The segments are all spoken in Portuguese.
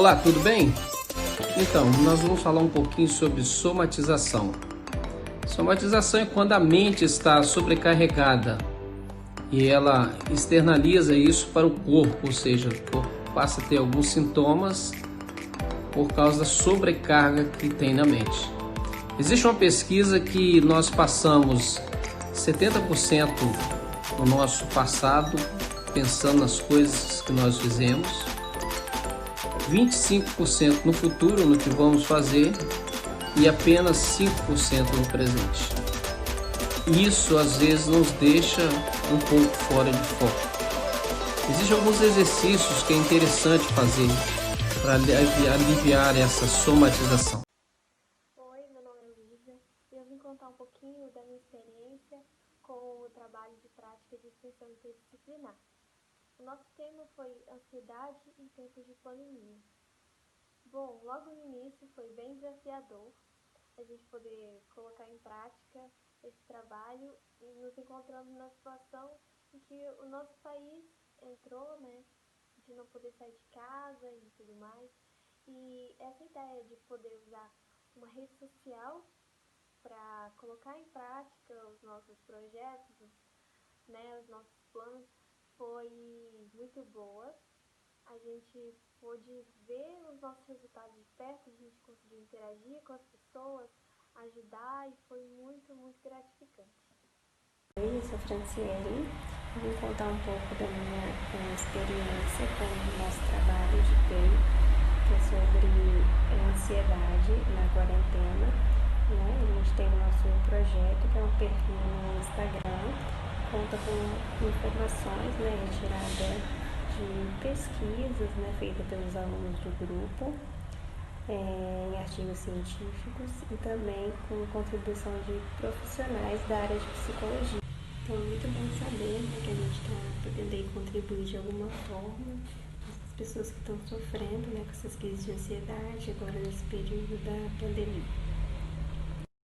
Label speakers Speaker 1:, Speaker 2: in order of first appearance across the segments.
Speaker 1: Olá, tudo bem? Então, nós vamos falar um pouquinho sobre somatização. Somatização é quando a mente está sobrecarregada e ela externaliza isso para o corpo, ou seja, o corpo passa a ter alguns sintomas por causa da sobrecarga que tem na mente. Existe uma pesquisa que nós passamos 70% do nosso passado pensando nas coisas que nós fizemos, 25% no futuro, no que vamos fazer, e apenas 5% no presente. Isso às vezes nos deixa um pouco fora de foco. Existem alguns exercícios que é interessante fazer para aliviar essa somatização.
Speaker 2: Oi, meu nome é Luísa e eu vim contar um pouquinho da minha experiência com o trabalho de prática de extensão interdisciplinar. O nosso tema foi ansiedade em tempos de pandemia. Bom, logo no início foi bem desafiador a gente poder colocar em prática esse trabalho e nos encontramos na situação em que o nosso país entrou, de não poder sair de casa e tudo mais. E essa ideia de poder usar uma rede social para colocar em prática os nossos projetos, os nossos planos, foi muito boa. A gente pôde ver os nossos resultados de perto, a gente conseguiu interagir com as pessoas, ajudar e foi muito, muito gratificante.
Speaker 3: Oi, eu sou Franciele, eu vim contar um pouco da minha experiência com o nosso trabalho de PEI, que é sobre ansiedade na quarentena. A gente tem o nosso projeto, que é um perfil no Instagram, conta com informações retirada de pesquisas feitas pelos alunos do grupo, em artigos científicos e também com contribuição de profissionais da área de psicologia. Então é muito bom saber que a gente está podendo aí contribuir de alguma forma as pessoas que estão sofrendo com essas crises de ansiedade agora nesse período da pandemia.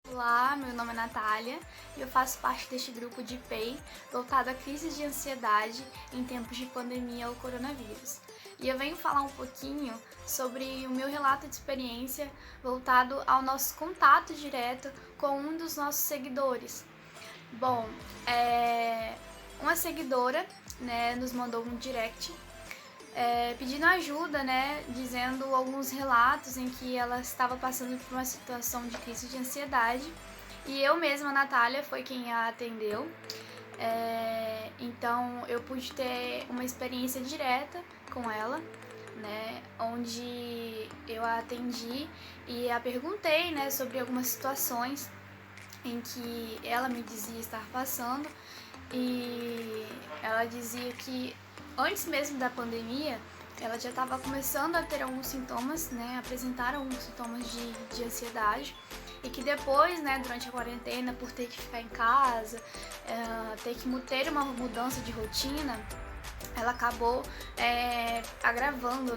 Speaker 4: Olá, meu nome é Natália e eu faço parte deste grupo de PEI voltado a crises de ansiedade em tempos de pandemia ao coronavírus. E eu venho falar um pouquinho sobre o meu relato de experiência voltado ao nosso contato direto com um dos nossos seguidores. Bom, uma seguidora nos mandou um direct pedindo ajuda, dizendo alguns relatos em que ela estava passando por uma situação de crise de ansiedade e eu mesma, Natália, foi quem a atendeu. Então eu pude ter uma experiência direta com ela, onde eu a atendi e a perguntei sobre algumas situações em que ela me dizia estar passando e ela dizia que antes mesmo da pandemia, ela já estava começando a ter alguns sintomas, apresentar alguns sintomas de ansiedade e que depois, durante a quarentena, por ter que ficar em casa, ter uma mudança de rotina, ela acabou agravando,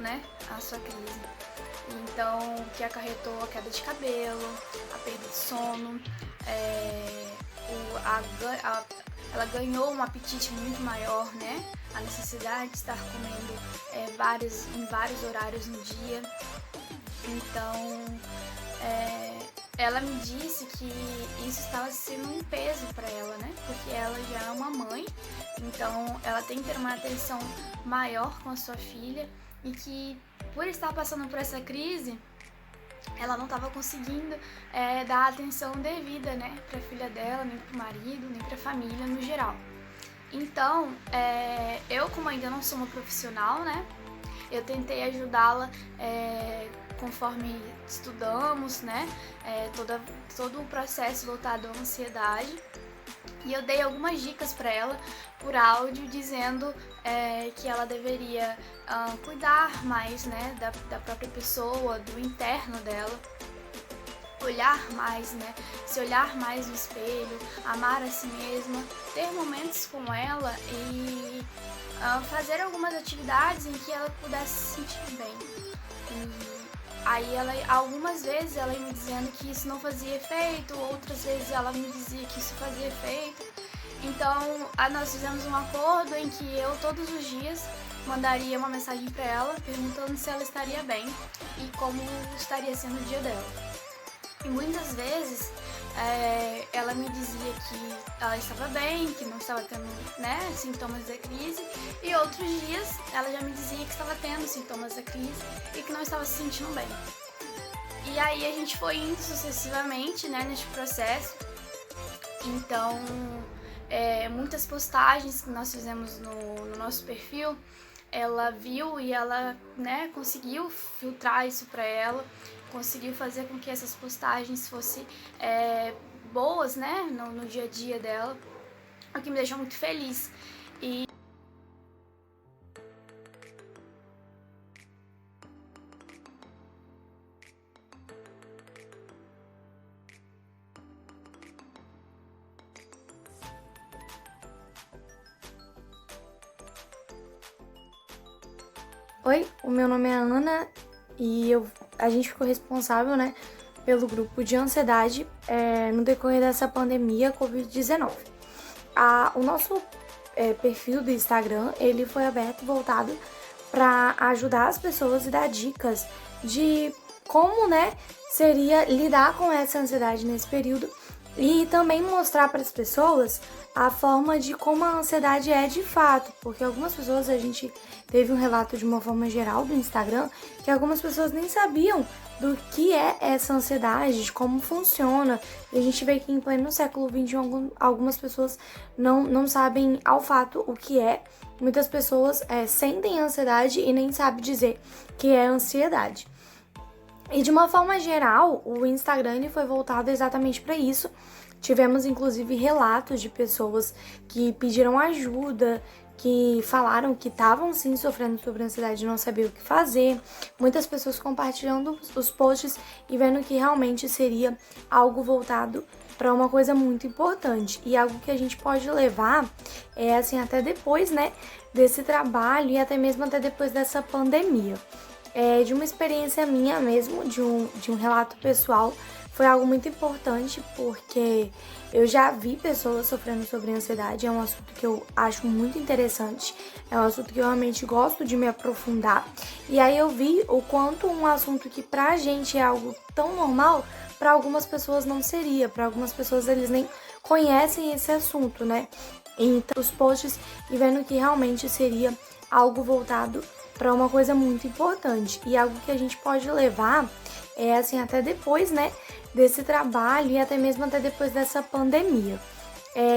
Speaker 4: a sua crise. Então, que acarretou a queda de cabelo, a perda de sono, ela ganhou um apetite muito maior, a necessidade de estar comendo em vários horários no dia. Então, ela me disse que isso estava sendo um peso para ela, porque ela já é uma mãe, então ela tem que ter uma atenção maior com a sua filha e que, por estar passando por essa crise, ela não estava conseguindo dar a atenção devida, para a filha dela, nem para o marido, nem para a família no geral. Então, eu, como ainda não sou uma profissional, eu tentei ajudá-la conforme estudamos, todo o processo voltado à ansiedade. E eu dei algumas dicas para ela por áudio, dizendo que ela deveria cuidar mais da própria pessoa, do interno dela, olhar mais, se olhar mais no espelho, amar a si mesma, ter momentos com ela e fazer algumas atividades em que ela pudesse se sentir bem. E aí algumas vezes ela ia me dizendo que isso não fazia efeito, outras vezes ela me dizia que isso fazia efeito. Então, nós fizemos um acordo em que eu todos os dias mandaria uma mensagem para ela perguntando se ela estaria bem e como estaria sendo o dia dela. E muitas vezes ela me dizia que ela estava bem, que não estava tendo, né, sintomas da crise, e outros dias ela já me dizia que estava tendo sintomas da crise e que não estava se sentindo bem. E aí a gente foi indo sucessivamente, né, neste processo. Então, muitas postagens que nós fizemos no nosso perfil, ela viu e ela, né, conseguiu filtrar isso para ela, conseguiu fazer com que essas postagens fossem boas, né, no dia a dia dela, o que me deixou muito feliz.
Speaker 5: Oi, o meu nome é Ana e a gente ficou responsável, né, pelo grupo de ansiedade no decorrer dessa pandemia Covid-19. O nosso perfil do Instagram, ele foi aberto e voltado para ajudar as pessoas e dar dicas de como, né, seria lidar com essa ansiedade nesse período e também mostrar para as pessoas a forma de como a ansiedade é de fato, porque algumas pessoas, a gente teve um relato de uma forma geral do Instagram, que algumas pessoas nem sabiam do que é essa ansiedade, de como funciona, e a gente vê que em pleno século XXI algumas pessoas não sabem ao fato o que é. Muitas pessoas sentem ansiedade e nem sabem dizer que é ansiedade. E de uma forma geral, o Instagram ele foi voltado exatamente para isso. Tivemos inclusive relatos de pessoas que pediram ajuda, que falaram que estavam sim sofrendo sobre ansiedade e não sabiam o que fazer. Muitas pessoas compartilhando os posts e vendo que realmente seria algo voltado para uma coisa muito importante e algo que a gente pode levar assim até depois, né, desse trabalho e até mesmo até depois dessa pandemia. De uma experiência minha mesmo, de um relato pessoal, foi algo muito importante porque eu já vi pessoas sofrendo sobre ansiedade, é um assunto que eu acho muito interessante, é um assunto que eu realmente gosto de me aprofundar. E aí eu vi o quanto um assunto que pra gente é algo tão normal, para algumas pessoas não seria, para algumas pessoas eles nem conhecem esse assunto, né? Então os posts e vendo que realmente seria algo voltado para uma coisa muito importante e algo que a gente pode levar assim até depois, né, desse trabalho e até mesmo até depois dessa pandemia.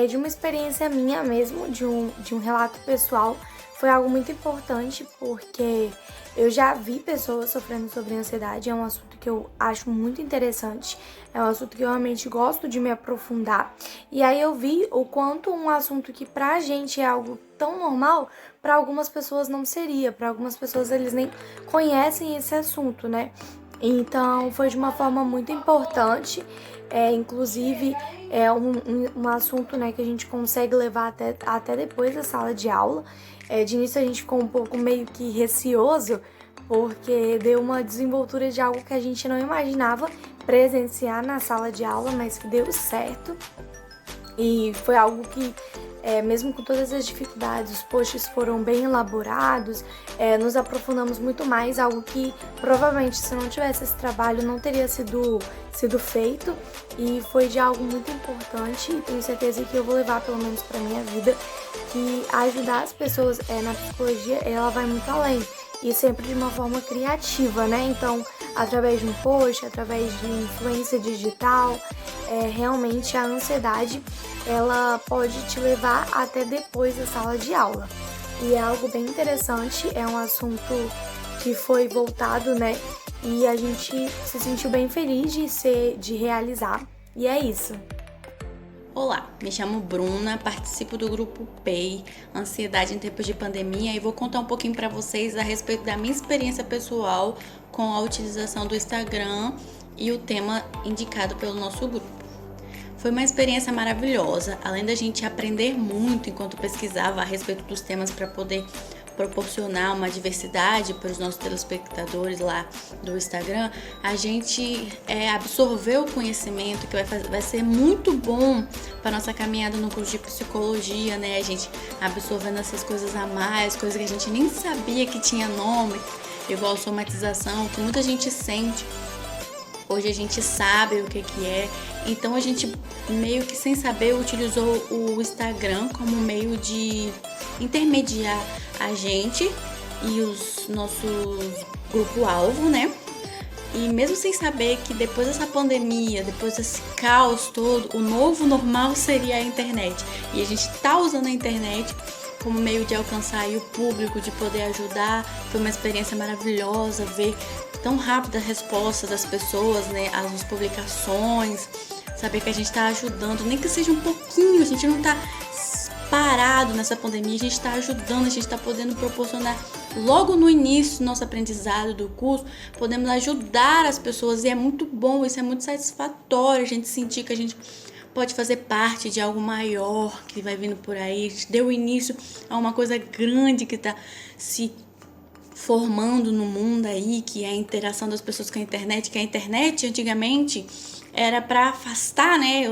Speaker 5: De uma experiência minha mesmo, de um relato pessoal, foi algo muito importante porque eu já vi pessoas sofrendo sobre ansiedade, é um assunto que eu acho muito interessante, é um assunto que eu realmente gosto de me aprofundar. E aí eu vi o quanto um assunto que pra gente é algo tão normal, para algumas pessoas não seria, para algumas pessoas eles nem conhecem esse assunto, né? Então foi de uma forma muito importante, inclusive é um assunto, né, que a gente consegue levar até depois da sala de aula. De início a gente ficou um pouco meio que receoso, porque deu uma desenvoltura de algo que a gente não imaginava presenciar na sala de aula, mas que deu certo. E foi algo que, mesmo com todas as dificuldades, os posts foram bem elaborados, nos aprofundamos muito mais, algo que provavelmente se não tivesse esse trabalho não teria sido feito, e foi de algo muito importante e tenho certeza que eu vou levar pelo menos para minha vida, que ajudar as pessoas na psicologia, ela vai muito além e sempre de uma forma criativa, né? Então, através de um post, através de influência digital, realmente a ansiedade ela pode te levar até depois da sala de aula. E é algo bem interessante, é um assunto que foi voltado, né? E a gente se sentiu bem feliz de realizar. E é isso.
Speaker 6: Olá, me chamo Bruna, participo do grupo PEI, Ansiedade em Tempos de Pandemia, e vou contar um pouquinho para vocês a respeito da minha experiência pessoal com a utilização do Instagram e o tema indicado pelo nosso grupo. Foi uma experiência maravilhosa, além da gente aprender muito enquanto pesquisava a respeito dos temas para poder proporcionar uma diversidade para os nossos telespectadores lá do Instagram, a gente absorveu o conhecimento que vai ser muito bom para nossa caminhada no curso de psicologia, né? A gente absorvendo essas coisas a mais, coisas que a gente nem sabia que tinha nome, igual somatização, que muita gente sente. Hoje a gente sabe o que é, então a gente meio que sem saber utilizou o Instagram como meio de intermediar a gente e os nossos grupo-alvo, né? E mesmo sem saber que depois dessa pandemia, depois desse caos todo, o novo normal seria a internet. E a gente tá usando a internet como meio de alcançar aí o público, de poder ajudar. Foi uma experiência maravilhosa ver tão rápida a resposta das pessoas, né, às publicações, saber que a gente está ajudando, nem que seja um pouquinho, a gente não está parado nessa pandemia, a gente está ajudando, a gente está podendo proporcionar logo no início do nosso aprendizado do curso, podemos ajudar as pessoas e é muito bom, isso é muito satisfatório, a gente sentir que a gente pode fazer parte de algo maior que vai vindo por aí, a gente deu início a uma coisa grande que está se formando no mundo aí, que é a interação das pessoas com a internet, que a internet antigamente era para afastar, né,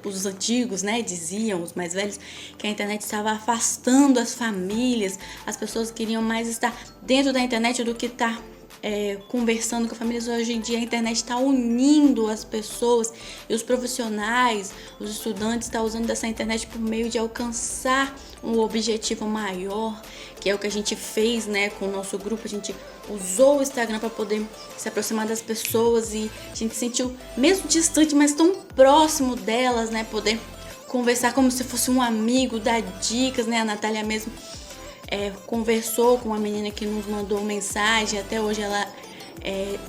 Speaker 6: os antigos, né, diziam, os mais velhos, que a internet estava afastando as famílias, as pessoas queriam mais estar dentro da internet do que estar conversando com famílias. Hoje em dia a internet está unindo as pessoas e os profissionais, os estudantes estão usando dessa internet por meio de alcançar um objetivo maior, que é o que a gente fez, né, com o nosso grupo. A gente usou o Instagram para poder se aproximar das pessoas e a gente sentiu, mesmo distante, mas tão próximo delas, né, poder conversar como se fosse um amigo, dar dicas, né, a Natália mesmo conversou com uma menina que nos mandou mensagem, até hoje ela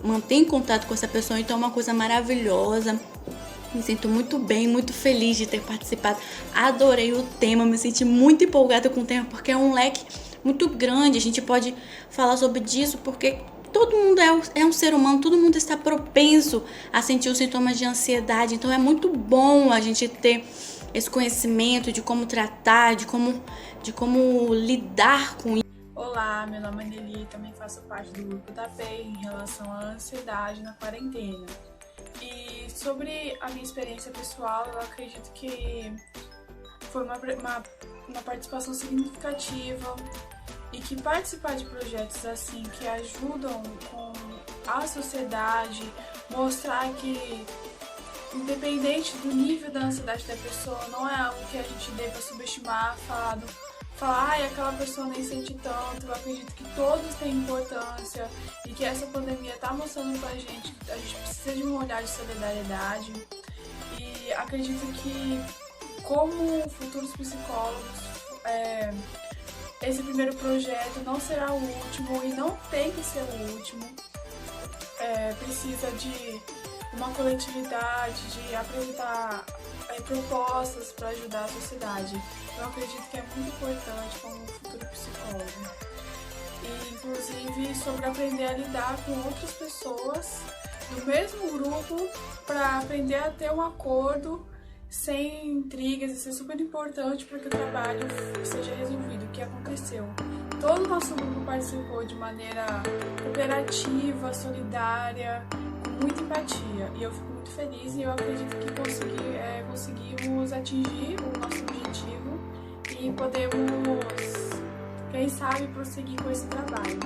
Speaker 6: mantém contato com essa pessoa, então é uma coisa maravilhosa. Me sinto muito bem, muito feliz de ter participado, adorei o tema, me senti muito empolgada com o tema, porque é um leque muito grande, a gente pode falar sobre isso, porque todo mundo é um ser humano, todo mundo está propenso a sentir os sintomas de ansiedade, então é muito bom a gente ter esse conhecimento de como tratar, de como lidar com isso.
Speaker 7: Olá, meu nome é Nelly, também faço parte do grupo da PEI em relação à ansiedade na quarentena. E sobre a minha experiência pessoal, eu acredito que foi uma participação significativa e que participar de projetos assim que ajudam com a sociedade, mostrar que independente do nível da ansiedade da pessoa, não é algo que a gente deva subestimar, falar, aquela pessoa nem sente tanto. Eu acredito que todos têm importância e que essa pandemia está mostrando pra gente que a gente precisa de um olhar de solidariedade. E acredito que, como futuros psicólogos, esse primeiro projeto não será o último e não tem que ser o último. Precisa de uma coletividade, de apresentar propostas para ajudar a sociedade. Eu acredito que é muito importante como futuro psicólogo. E, inclusive, sobre aprender a lidar com outras pessoas do mesmo grupo para aprender a ter um acordo sem intrigas. Isso é super importante para que o trabalho seja resolvido. O que aconteceu? Todo o nosso grupo participou de maneira cooperativa, solidária, com muita empatia. E eu fico muito feliz e eu acredito que conseguimos atingir o nosso objetivo e podemos, quem sabe, prosseguir com esse trabalho.